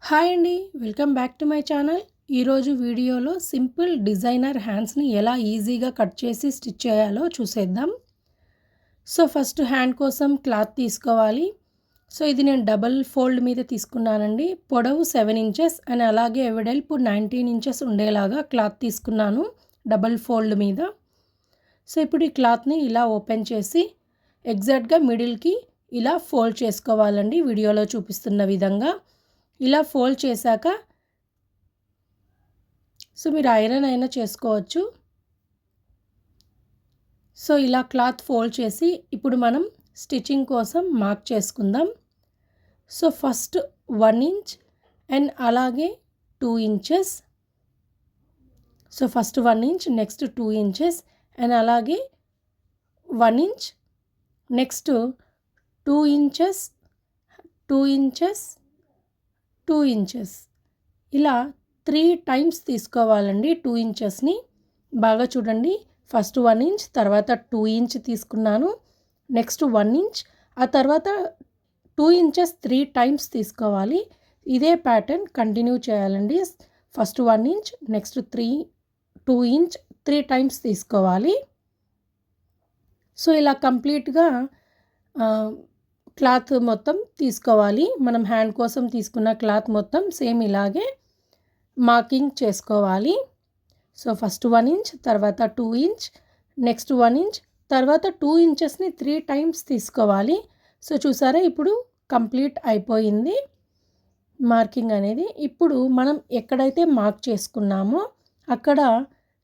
Hi అండి. Welcome back to my channel. ఈరోజు వీడియోలో సింపుల్ డిజైనర్ హ్యాండ్స్‌ని ఎలా ఈజీగా కట్ చేసి స్టిచ్ చేయాలో చూసేద్దాం. ఫస్ట్ హ్యాండ్ కోసం క్లాత్ తీసుకోవాలి. ఇది నేను డబుల్ ఫోల్డ్ మీద తీసుకున్నానండి. పొడవు 7 ఇంచెస్ అండ్ అలాగే వెడల్పు 19 ఇంచెస్ ఉండేలాగా క్లాత్ తీసుకున్నాను డబుల్ ఫోల్డ్ మీద. ఇప్పుడు ఈ క్లాత్‌ని ఇలా ఓపెన్ చేసి ఎగ్జాక్ట్‌గా మిడిల్‌కి ఇలా ఫోల్డ్ చేసుకోవాలండి వీడియోలో చూపిస్తున్న విధంగా. ఇలా ఫోల్డ్ చేశాక మీరు ఐరన్ అయినా చేసుకోవచ్చు. ఇలా క్లాత్ ఫోల్డ్ చేసి ఇప్పుడు మనం స్టిచ్చింగ్ కోసం మార్క్ చేసుకుందాం. ఫస్ట్ 1 ఇంచ్ అండ్ అలాగే 2 inches. First 1 inch, next 2 inches and అలాగే 1 inch, next 2 inches, 2 inches, 2 inches. ఇలా 3 టైమ్స్ తీసుకోవాలండి 2 ఇంచెస్ని. బాగా చూడండి. ఫస్ట్ 1 ఇంచ్, తర్వాత 2 ఇంచ్ తీసుకున్నాను, నెక్స్ట్ 1 ఇంచ్, ఆ తర్వాత 2 ఇంచెస్ 3 టైమ్స్ తీసుకోవాలి. ఇదే ప్యాటర్న్ కంటిన్యూ చేయాలండి. First 1 inch, next 2 inch 3 times తీసుకోవాలి. ఇలా కంప్లీట్గా క్లాత్ మొత్తం తీసుకోవాలి. మనం హ్యాండ్ కోసం తీసుకున్న క్లాత్ మొత్తం సేమ్ ఇలాగే మార్కింగ్ చేసుకోవాలి. ఫస్ట్ 1 ఇంచ్, తర్వాత 2 ఇంచ్, నెక్స్ట్ 1 ఇంచ్, తర్వాత 2 ఇంచెస్ని 3 టైమ్స్ తీసుకోవాలి. చూసారా, ఇప్పుడు కంప్లీట్ అయిపోయింది మార్కింగ్ అనేది. ఇప్పుడు మనం ఎక్కడైతే మార్క్ చేసుకున్నామో అక్కడ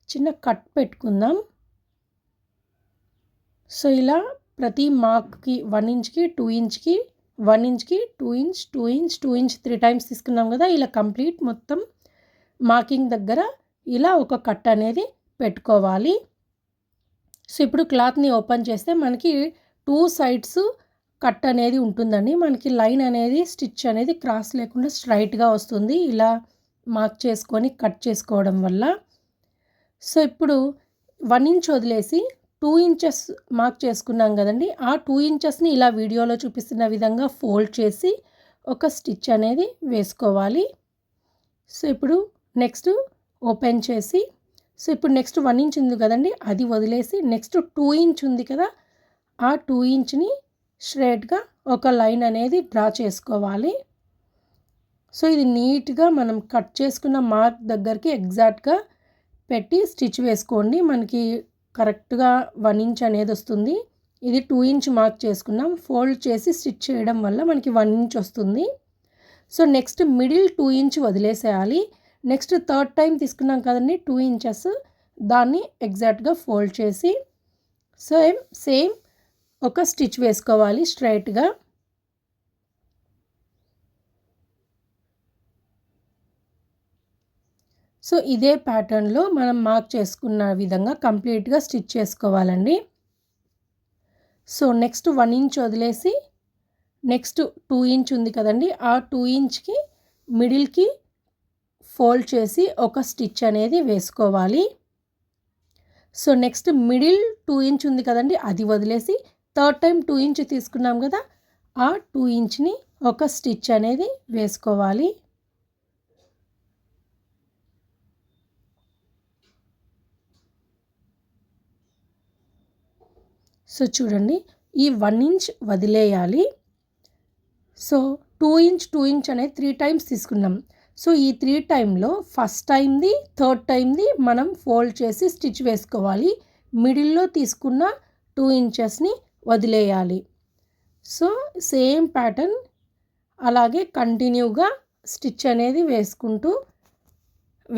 చిన్న కట్ పెట్టుకుందాం. ఇలా ప్రతి మార్క్కి 1 ఇంచ్కి, 2 ఇంచ్కి, 1 ఇంచ్కి, 2 ఇంచ్, 2 ఇంచ్, 2 ఇంచ్ 3 టైమ్స్ తీసుకున్నాం కదా. ఇలా కంప్లీట్ మొత్తం మార్కింగ్ దగ్గర ఇలా ఒక కట్ అనేది పెట్టుకోవాలి. ఇప్పుడు క్లాత్ని ఓపెన్ చేస్తే మనకి 2 సైడ్స్ కట్ అనేది ఉంటుందండి. మనకి లైన్ అనేది స్టిచ్ అనేది క్రాస్ లేకుండా స్ట్రైట్గా వస్తుంది ఇలా మార్క్ చేసుకొని కట్ చేసుకోవడం వల్ల. ఇప్పుడు 1 ఇంచ్ వదిలేసి 2 ఇంచెస్ మార్క్ చేసుకున్నాం కదండి. ఆ 2 ఇంచెస్ని ఇలా వీడియోలో చూపిస్తున్న విధంగా ఫోల్డ్ చేసి ఒక స్టిచ్ అనేది వేసుకోవాలి. ఇప్పుడు నెక్స్ట్ ఓపెన్ చేసి ఇప్పుడు నెక్స్ట్ 1 ఇంచ్ ఉంది కదండి, అది వదిలేసి నెక్స్ట్ 2 ఇంచ్ ఉంది కదా, ఆ 2 ఇంచ్ని స్ట్రైట్గా ఒక లైన్ అనేది డ్రా చేసుకోవాలి. ఇది నీట్గా మనం కట్ చేసుకున్న మార్క్ దగ్గరికి ఎగ్జాక్ట్గా పెట్టి స్టిచ్ వేసుకోండి. మనకి కరెక్ట్గా 1 ఇంచ్ అనేది వస్తుంది. ఇది 2 ఇంచ్ మార్క్ చేసుకున్నాం. ఫోల్డ్ చేసి స్టిచ్ చేయడం వల్ల మనకి 1 ఇంచ్ వస్తుంది. నెక్స్ట్ మిడిల్ 2 ఇంచ్ వదిలేసేయాలి. నెక్స్ట్ థర్డ్ టైం తీసుకున్నాం కదండి 2 ఇంచెస్, దాన్ని ఎగ్జాక్ట్గా ఫోల్డ్ చేసి సేమ్ ఒక స్టిచ్ వేసుకోవాలి స్ట్రైట్గా. ఇదే ప్యాటర్న్లో మనం మార్క్ చేసుకున్న విధంగా కంప్లీట్గా స్టిచ్ చేసుకోవాలండి. నెక్స్ట్ 1 ఇంచ్ వదిలేసి నెక్స్ట్ 2 ఇంచ్ ఉంది కదండి, ఆ 2 ఇంచ్కి మిడిల్కి ఫోల్డ్ చేసి ఒక స్టిచ్ అనేది వేసుకోవాలి. నెక్స్ట్ మిడిల్ 2 ఇంచ్ ఉంది కదండి, అది వదిలేసి థర్డ్ టైం 2 ఇంచ్ తీసుకున్నాం కదా, ఆ 2 ఇంచ్ని ఒక స్టిచ్ అనేది వేసుకోవాలి. చూడండి, ఈ 1 ఇంచ్ వదిలేయాలి. 2 ఇంచ్ 2 ఇంచ్ అనేది 3 టైమ్స్ తీసుకున్నాం. ఈ 3 టైంలో ఫస్ట్ టైంది, థర్డ్ టైంది మనం ఫోల్డ్ చేసి స్టిచ్ వేసుకోవాలి. మిడిల్లో తీసుకున్న 2 ఇంచెస్ని వదిలేయాలి. సేమ్ ప్యాటర్న్ అలాగే కంటిన్యూగా స్టిచ్ అనేది వేసుకుంటూ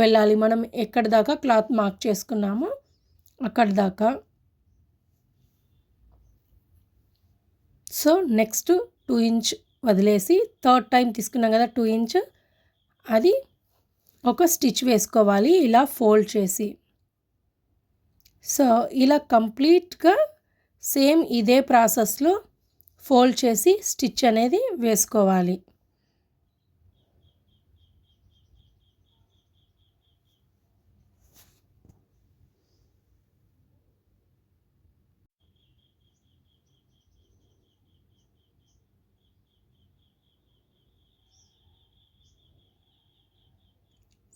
వెళ్ళాలి. మనం ఎక్కడి దాకా క్లాత్ మార్క్ చేసుకున్నామో అక్కడి దాకా. నెక్స్ట్ 2 ఇంచ్ వదిలేసి థర్డ్ టైం తీసుకున్నాం కదా 2 ఇంచ్, అది ఒక స్టిచ్ వేసుకోవాలి ఇలా ఫోల్డ్ చేసి. ఇలా కంప్లీట్గా సేమ్ ఇదే ప్రాసెస్లో ఫోల్డ్ చేసి స్టిచ్ అనేది వేసుకోవాలి.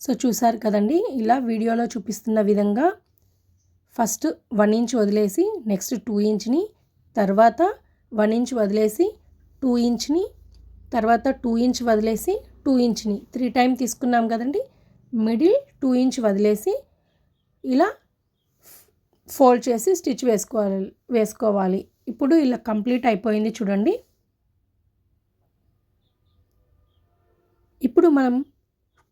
సో చూసారు కదండి, ఇలా వీడియోలో చూపిస్తున్న విధంగా ఫస్ట్ 1 ఇంచ్ వదిలేసి నెక్స్ట్ 2 ఇంచ్ని, తర్వాత 1 ఇంచ్ వదిలేసి 2 ఇంచ్ని, తర్వాత 2 ఇంచ్ వదిలేసి 2 ఇంచ్ని 3 టైమ్ తీసుకున్నాం కదండి. మిడిల్ 2 ఇంచ్ వదిలేసి ఇలా ఫోల్డ్ చేసి స్టిచ్ వేసుకోవాలి. ఇప్పుడు ఇలా కంప్లీట్ అయిపోయింది చూడండి. ఇప్పుడు మనం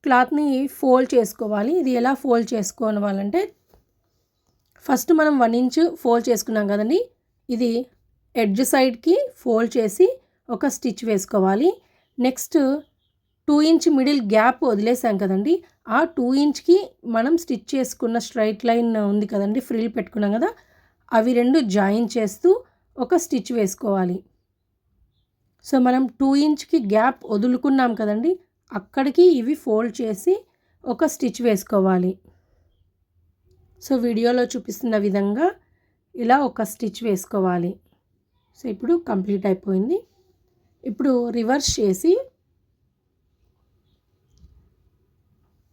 క్లాత్ని ఫోల్డ్ చేసుకోవాలి. ఇది ఎలా ఫోల్డ్ చేసుకోవాలంటే ఫస్ట్ మనం 1 ఇంచ్ ఫోల్డ్ చేసుకున్నాం కదండి, ఇది ఎడ్జ్ సైడ్కి ఫోల్డ్ చేసి ఒక స్టిచ్ వేసుకోవాలి. నెక్స్ట్ 2 ఇంచ్ మిడిల్ గ్యాప్ వదిలేసాం కదండి, ఆ 2 ఇంచ్కి మనం స్టిచ్ చేసుకున్న స్ట్రైట్ లైన్ ఉంది కదండి, ఫ్రిల్ పెట్టుకున్నాం కదా, అవి రెండు జాయిన్ చేస్తూ ఒక స్టిచ్ వేసుకోవాలి. సో మనం 2 ఇంచ్కి గ్యాప్ వదులుకున్నాం కదండి, అక్కడికి ఇవి ఫోల్డ్ చేసి ఒక స్టిచ్ వేసుకోవాలి. సో వీడియోలో చూపిస్తున్న విధంగా ఇలా ఒక స్టిచ్ వేసుకోవాలి. సో ఇప్పుడు కంప్లీట్ అయిపోయింది. ఇప్పుడు రివర్స్ చేసి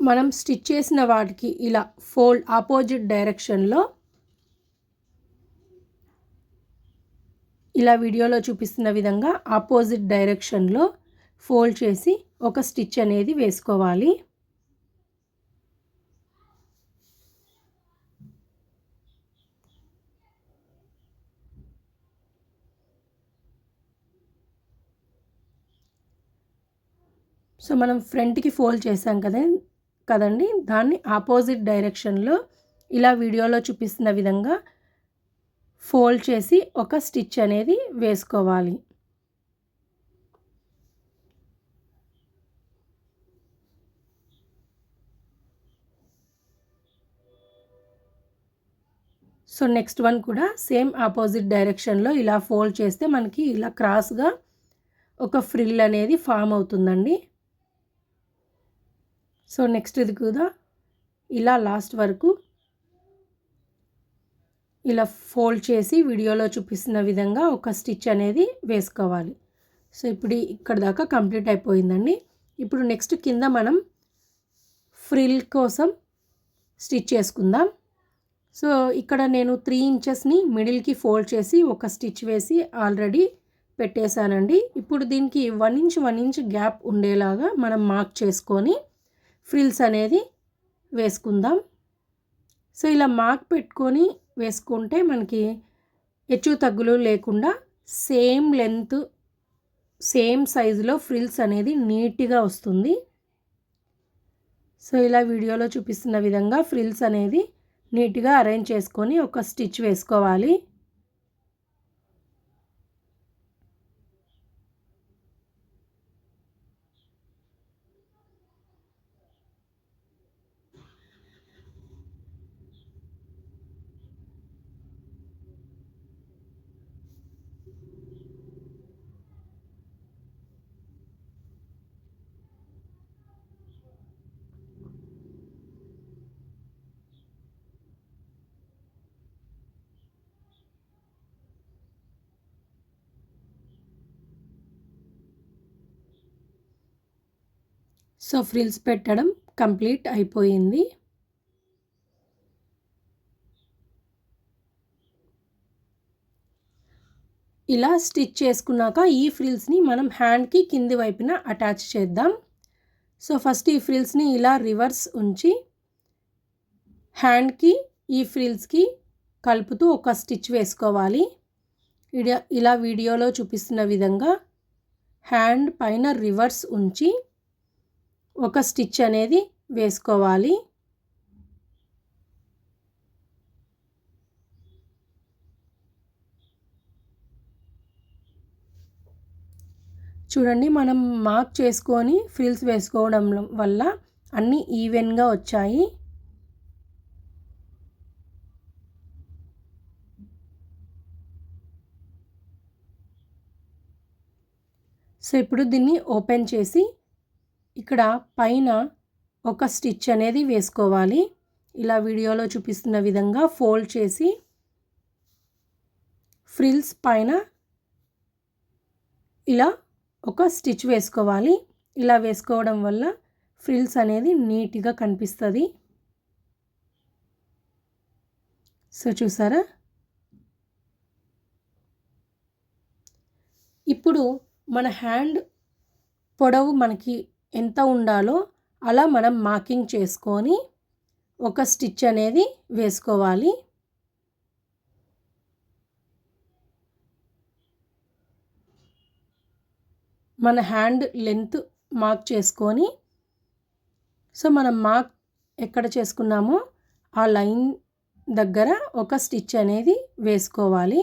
మనం స్టిచ్ చేసిన వాటికి ఇలా ఫోల్డ్ ఆపోజిట్ డైరెక్షన్లో ఇలా వీడియోలో చూపిస్తున్న విధంగా ఆపోజిట్ డైరెక్షన్లో ఫోల్డ్ చేసి ఒక స్టిచ్ అనేది వేసుకోవాలి. సో మనం ఫ్రంట్కి ఫోల్డ్ చేసాం కదండి, దాన్ని ఆపోజిట్ డైరెక్షన్లో ఇలా వీడియోలో చూపిస్తున్న విధంగా ఫోల్డ్ చేసి ఒక స్టిచ్ అనేది వేసుకోవాలి. సో నెక్స్ట్ వన్ కూడా సేమ్ ఆపోజిట్ డైరెక్షన్లో ఇలా ఫోల్డ్ చేస్తే మనకి ఇలా క్రాస్గా ఒక ఫ్రిల్ అనేది ఫామ్ అవుతుందండి. సో నెక్స్ట్ ఇది కూడా ఇలా లాస్ట్ వరకు ఇలా ఫోల్డ్ చేసి వీడియోలో చూపిస్తున్న విధంగా ఒక స్టిచ్ అనేది వేసుకోవాలి. సో ఇప్పుడు ఇక్కడ దాకా కంప్లీట్ అయిపోయిందండి. ఇప్పుడు నెక్స్ట్ కింద మనం ఫ్రిల్ కోసం స్టిచ్ చేసుకుందాం. సో ఇక్కడ నేను 3 ఇంచెస్ని మిడిల్కి ఫోల్డ్ చేసి ఒక స్టిచ్ వేసి ఆల్రెడీ పెట్టేశానండి. ఇప్పుడు దీనికి 1 ఇంచ్ గ్యాప్ ఉండేలాగా మనం మార్క్ చేసుకొని ఫ్రిల్స్ అనేది వేసుకుందాం. సో ఇలా మార్క్ పెట్టుకొని వేసుకుంటే మనకి హెచ్చు తగ్గులు లేకుండా సేమ్ లెంత్ సేమ్ సైజులో ఫ్రిల్స్ అనేది నీట్గా వస్తుంది. సో ఇలా వీడియోలో చూపిస్తున్న విధంగా ఫ్రిల్స్ అనేది నీట్గా అరేంజ్ చేసుకొని ఒక స్టిచ్ వేసుకోవాలి. సో ఫ్రిల్స్ పెట్టడం కంప్లీట్ అయిపోయింది. ఇలా స్టిచ్ చేసుకున్నాక ఈ ఫ్రిల్స్ని మనం హ్యాండ్కి కింది వైపున అటాచ్ చేద్దాం. సో ఫస్ట్ ఈ ఫ్రిల్స్ని ఇలా రివర్స్ ఉంచి హ్యాండ్కి ఈ ఫ్రిల్స్కి కలుపుతూ ఒక స్టిచ్ వేసుకోవాలి. ఇలా వీడియోలో చూపిస్తున్న విధంగా హ్యాండ్ పైన రివర్స్ ఉంచి ఒక స్టిచ్ అనేది వేసుకోవాలి. చూడండి, మనం మార్క్ చేసుకొని ఫ్రిల్స్ వేసుకోవడం వల్ల అన్నీ ఈవెన్గా వచ్చాయి. సో ఇప్పుడు దీన్ని ఓపెన్ చేసి ఇక్కడ పైన ఒక స్టిచ్ అనేది వేసుకోవాలి. ఇలా వీడియోలో చూపిస్తున్న విధంగా ఫోల్డ్ చేసి ఫ్రిల్స్ పైన ఇలా ఒక స్టిచ్ వేసుకోవాలి. ఇలా వేసుకోవడం వల్ల ఫ్రిల్స్ అనేది నీట్గా కనిపిస్తుంది. సో చూసారా, ఇప్పుడు మన హ్యాండ్ పొడవు మనకి ఎంత ఉండాలో అలా మనం మార్కింగ్ చేసుకొని ఒక స్టిచ్ అనేది వేసుకోవాలి. మన హ్యాండ్ లెంత్ మార్క్ చేసుకొని, సో మనం మార్క్ ఎక్కడ చేసుకున్నామో ఆ లైన్ దగ్గర ఒక స్టిచ్ అనేది వేసుకోవాలి.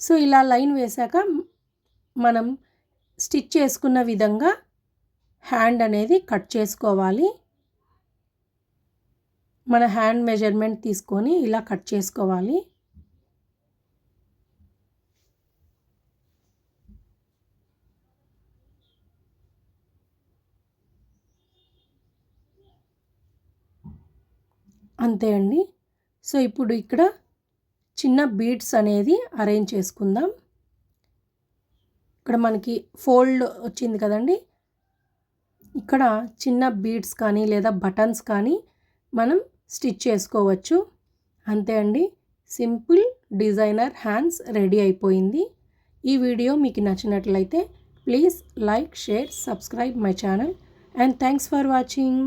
సో ఇలా లైన్ వేసాక మనం స్టిచ్ చేసుకున్న విధంగా హ్యాండ్ అనేది కట్ చేసుకోవాలి. మన హ్యాండ్ మెజర్మెంట్ తీసుకొని ఇలా కట్ చేసుకోవాలి. అంతే అండి. సో ఇప్పుడు ఇక్కడ చిన్న బీడ్స్ అనేది అరేంజ్ చేసుకుందాం. ఇక్కడ మనకి ఫోల్డ్ వచ్చింది కదండి, ఇక్కడ చిన్న బీడ్స్ కానీ లేదా బటన్స్ కానీ మనం స్టిచ్ చేసుకోవచ్చు. అంతే అండి, సింపుల్ డిజైనర్ హ్యాండ్స్ రెడీ అయిపోయింది. ఈ వీడియో మీకు నచ్చినట్లయితే please like, share, subscribe my channel and thanks for watching.